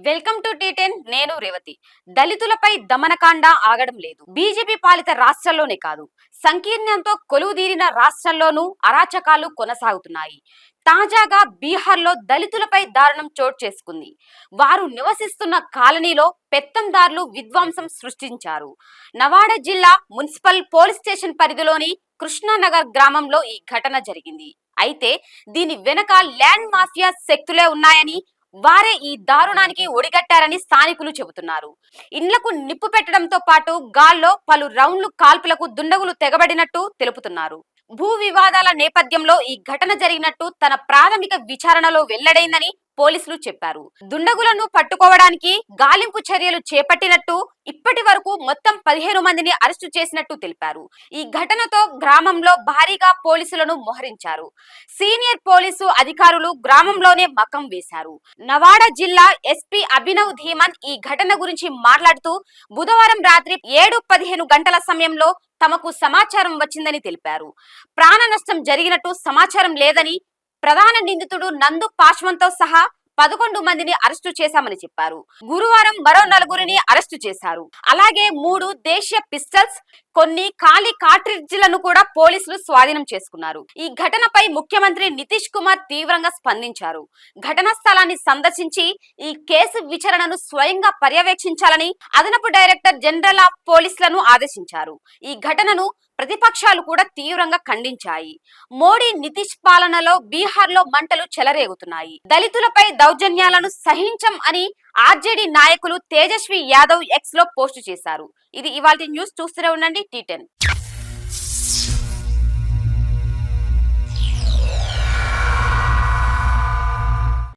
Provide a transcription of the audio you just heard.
Welcome to టీ10. నేను రేవతి. దళితులపై దమనకాండ ఆగడం లేదు. బీజేపీ పాలిత రాష్ట్రాల్లోనే కాదు, సంకీర్ణంతో కొలువుదీరిన రాష్ట్రాల్లోనూ అరాచకాలు కొనసాగుతున్నాయి. తాజాగా బీహార్లో దళితులపై దారుణం చోటు చేసుకుంది. వారు నివసిస్తున్న కాలనీలో పెత్తందారులు విధ్వంసం సృష్టించారు. నవాడా జిల్లా మున్సిపల్ పోలీస్ స్టేషన్ పరిధిలోని కృష్ణానగర్ గ్రామంలో ఈ ఘటన జరిగింది. అయితే దీని వెనక ల్యాండ్ మాఫియా శక్తులే ఉన్నాయని, వారే ఈ దారుణానికి ఒడిగట్టారని స్థానికులు చెబుతున్నారు. ఇండ్లకు నిప్పు పెట్టడంతో పాటు గాల్లో పలు రౌండ్లు కాల్పులకు దుండగులు తెగబడినట్టు తెలుపుతున్నారు. భూ వివాదాల నేపథ్యంలో ఈ ఘటన జరిగినట్టు తన ప్రాథమిక విచారణలో వెల్లడైందని పోలీసులు చెప్పారు. దుండగులను పట్టుకోవడానికి గాలింపు చర్యలు చేపట్టినట్టు, ఇప్పటి వరకు మొత్తం 15 మందిని అరెస్టు చేసినట్టు తెలిపారు. ఈ ఘటనతో గ్రామంలో భారీగా పోలీసులను మోహరించారు. సీనియర్ పోలీసు అధికారులు గ్రామంలోనే మకం వేశారు. నవాడా జిల్లా ఎస్పీ అభినవ్ ధీమన్ ఈ ఘటన గురించి మాట్లాడుతూ, బుధవారం రాత్రి 7:15 గంటల సమయంలో తమకు సమాచారం వచ్చిందని తెలిపారు. ప్రాణ నష్టం జరిగినట్టు సమాచారం లేదని, ప్రధాన నిందితుడు నందు పాశ్వంతో సహా 11 మందిని అరెస్టు చేశామని చెప్పారు. గురువారం మరో 4గురిని అరెస్టు చేశారు. అలాగే 3 దేశీయ పిస్టల్స్, కొన్ని ఖాళీ కార్ట్రిడ్జ్లను కూడా పోలీసులు స్వాధీనం చేసుకున్నారు. ఈ ఘటనపై ముఖ్యమంత్రి నితీష్ కుమార్ తీవ్రంగా స్పందించారు. ఘటనా స్థలాన్ని సందర్శించి ఈ కేసు విచారణను స్వయంగా పర్యవేక్షించాలని అదనపు డైరెక్టర్ జనరల్ ఆఫ్ పోలీసులను ఆదేశించారు. ఈ ఘటనను ప్రతిపక్షాలు కూడా తీవ్రంగా ఖండించాయి. మోడీ నితీష్ పాలనలో బీహార్లో మంటలు చెలరేగుతున్నాయి. దళితులపై దౌర్జన్యాలను సహించం అని ఆర్జేడీ నాయకులు తేజస్వి యాదవ్ ఎక్స్ లో పోస్టు చేశారు. ఇది ఇవాల్టి న్యూస్. చూస్తూనే ఉండండి టీ10.